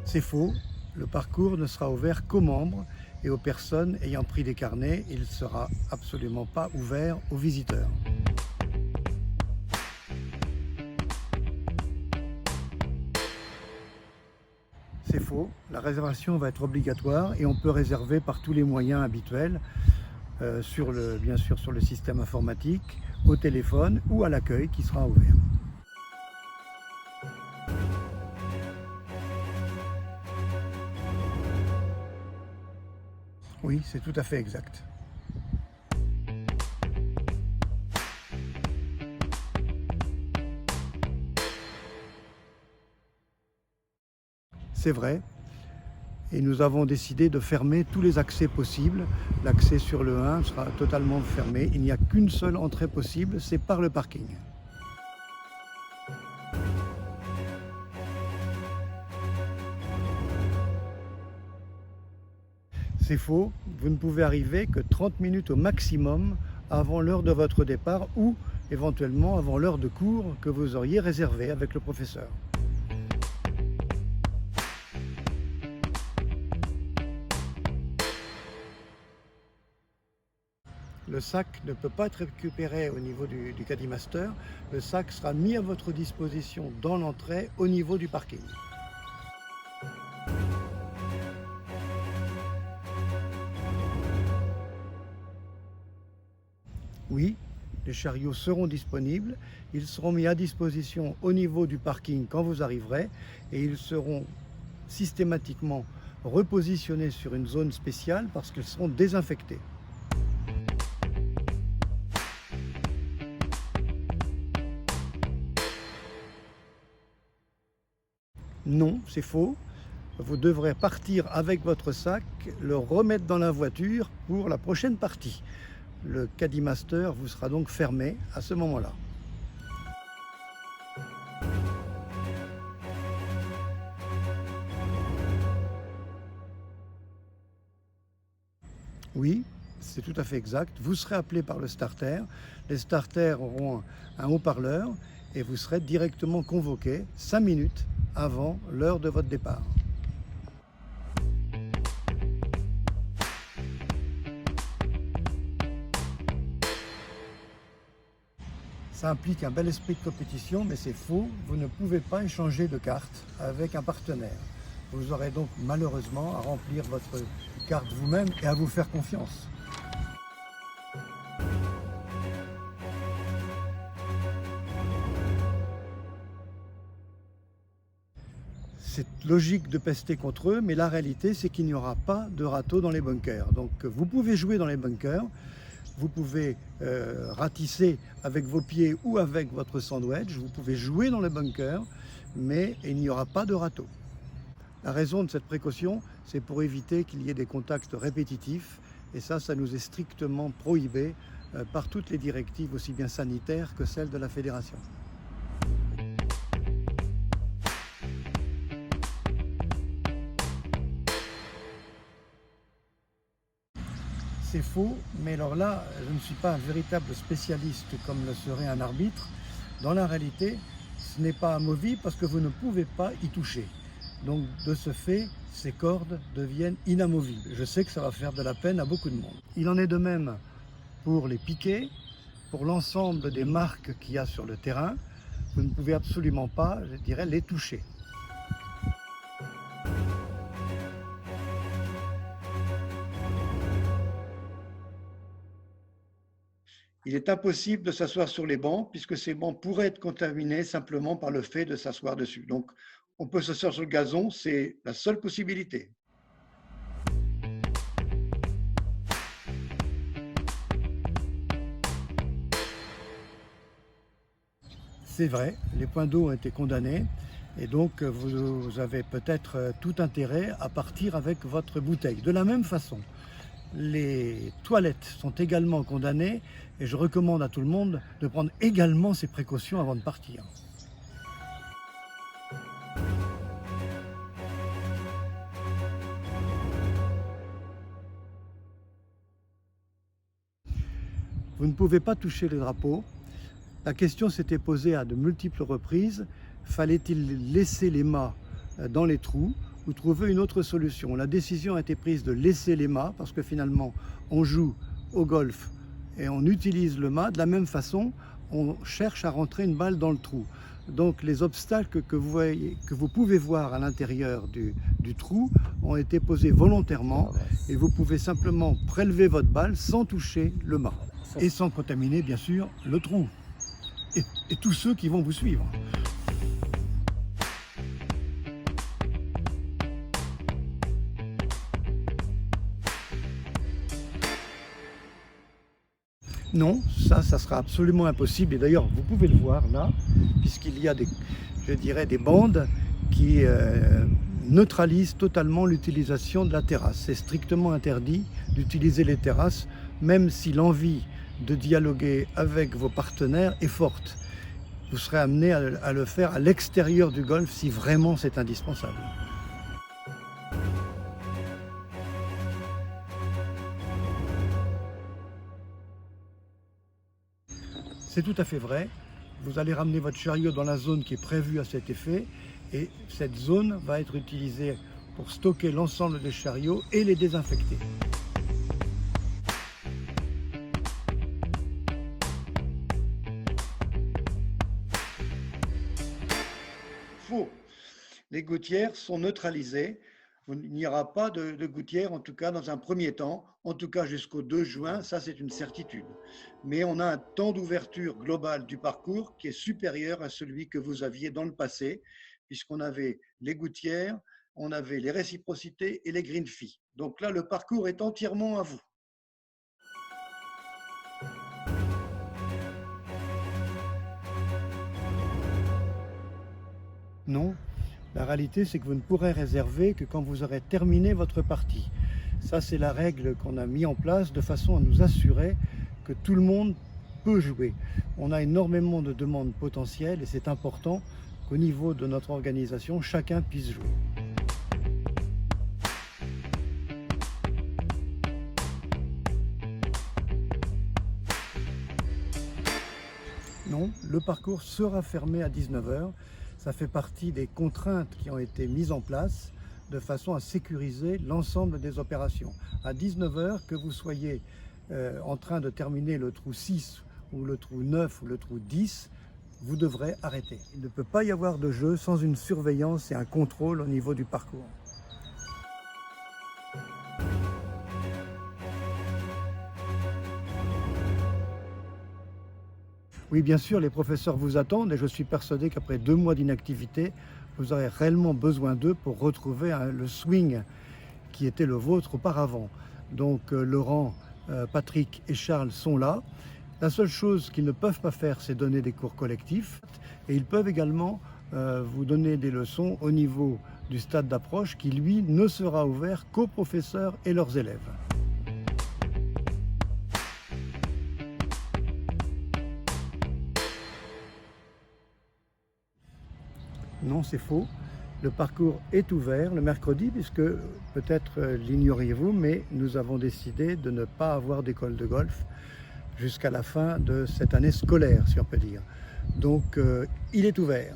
C'est faux, le parcours ne sera ouvert qu'aux membres et aux personnes ayant pris des carnets. Il ne sera absolument pas ouvert aux visiteurs. C'est faux, la réservation va être obligatoire et on peut réserver par tous les moyens habituels, bien sûr sur le système informatique, au téléphone ou à l'accueil qui sera ouvert. Oui, c'est tout à fait exact. C'est vrai, et nous avons décidé de fermer tous les accès possibles. L'accès sur le 1 sera totalement fermé. Il n'y a qu'une seule entrée possible, c'est par le parking. C'est faux, vous ne pouvez arriver que 30 minutes au maximum avant l'heure de votre départ ou éventuellement avant l'heure de cours que vous auriez réservée avec le professeur. Le sac ne peut pas être récupéré au niveau du Caddie Master. Le sac sera mis à votre disposition dans l'entrée au niveau du parking. Oui, les chariots seront disponibles. Ils seront mis à disposition au niveau du parking quand vous arriverez et ils seront systématiquement repositionnés sur une zone spéciale parce qu'ils seront désinfectés. Non, c'est faux. Vous devrez partir avec votre sac, le remettre dans la voiture pour la prochaine partie. Le Caddie Master vous sera donc fermé à ce moment-là. Oui, c'est tout à fait exact. Vous serez appelé par le starter. Les starters auront un haut-parleur et vous serez directement convoqué 5 minutes avant l'heure de votre départ. Ça implique un bel esprit de compétition, mais c'est faux. Vous ne pouvez pas échanger de carte avec un partenaire. Vous aurez donc malheureusement à remplir votre carte vous-même et à vous faire confiance. C'est logique de pester contre eux, mais la réalité, c'est qu'il n'y aura pas de râteau dans les bunkers. Donc vous pouvez jouer dans les bunkers, vous pouvez ratisser avec vos pieds ou avec votre sandwich, vous pouvez jouer dans les bunkers, mais il n'y aura pas de râteau. La raison de cette précaution, c'est pour éviter qu'il y ait des contacts répétitifs, et ça nous est strictement prohibé par toutes les directives, aussi bien sanitaires que celles de la Fédération. C'est faux, mais alors là, je ne suis pas un véritable spécialiste comme le serait un arbitre. Dans la réalité, ce n'est pas amovible parce que vous ne pouvez pas y toucher. Donc de ce fait, ces cordes deviennent inamovibles. Je sais que ça va faire de la peine à beaucoup de monde. Il en est de même pour les piquets, pour l'ensemble des marques qu'il y a sur le terrain. Vous ne pouvez absolument pas, je dirais, les toucher. Il est impossible de s'asseoir sur les bancs puisque ces bancs pourraient être contaminés simplement par le fait de s'asseoir dessus. Donc, on peut s'asseoir sur le gazon, c'est la seule possibilité. C'est vrai, les points d'eau ont été condamnés et donc vous avez peut-être tout intérêt à partir avec votre bouteille. De la même façon, les toilettes sont également condamnées et je recommande à tout le monde de prendre également ces précautions avant de partir. Vous ne pouvez pas toucher les drapeaux. La question s'était posée à de multiples reprises. Fallait-il laisser les mâts dans les trous ou trouver une autre solution? La décision a été prise de laisser les mâts parce que finalement on joue au golf et on utilise le mât. De la même façon, on cherche à rentrer une balle dans le trou. Donc les obstacles que vous pouvez voir à l'intérieur du trou ont été posés volontairement et vous pouvez simplement prélever votre balle sans toucher le mât et sans contaminer bien sûr le trou et tous ceux qui vont vous suivre. Non, ça sera absolument impossible. Et d'ailleurs, vous pouvez le voir là, puisqu'il y a je dirais, des bandes qui neutralisent totalement l'utilisation de la terrasse. C'est strictement interdit d'utiliser les terrasses, même si l'envie de dialoguer avec vos partenaires est forte. Vous serez amené à le faire à l'extérieur du golf si vraiment c'est indispensable. C'est tout à fait vrai. Vous allez ramener votre chariot dans la zone qui est prévue à cet effet et cette zone va être utilisée pour stocker l'ensemble des chariots et les désinfecter. Faux. Les gouttières sont neutralisées. Il n'y aura pas de gouttières, en tout cas dans un premier temps, en tout cas jusqu'au 2 juin, ça c'est une certitude. Mais on a un temps d'ouverture global du parcours qui est supérieur à celui que vous aviez dans le passé, puisqu'on avait les gouttières, on avait les réciprocités et les green fees. Donc là, le parcours est entièrement à vous. Non. La réalité, c'est que vous ne pourrez réserver que quand vous aurez terminé votre partie. Ça, c'est la règle qu'on a mise en place de façon à nous assurer que tout le monde peut jouer. On a énormément de demandes potentielles et c'est important qu'au niveau de notre organisation, chacun puisse jouer. Non, le parcours sera fermé à 19 h. Ça fait partie des contraintes qui ont été mises en place de façon à sécuriser l'ensemble des opérations. À 19 h, que vous soyez en train de terminer le trou 6 ou le trou 9 ou le trou 10, vous devrez arrêter. Il ne peut pas y avoir de jeu sans une surveillance et un contrôle au niveau du parcours. Oui, bien sûr, les professeurs vous attendent et je suis persuadé qu'après 2 mois d'inactivité, vous aurez réellement besoin d'eux pour retrouver le swing qui était le vôtre auparavant. Donc Laurent, Patrick et Charles sont là. La seule chose qu'ils ne peuvent pas faire, c'est donner des cours collectifs. Et ils peuvent également vous donner des leçons au niveau du stade d'approche qui, lui, ne sera ouvert qu'aux professeurs et leurs élèves. Non, c'est faux. Le parcours est ouvert le mercredi puisque, peut-être l'ignoriez-vous, mais nous avons décidé de ne pas avoir d'école de golf jusqu'à la fin de cette année scolaire, si on peut dire. Donc, il est ouvert.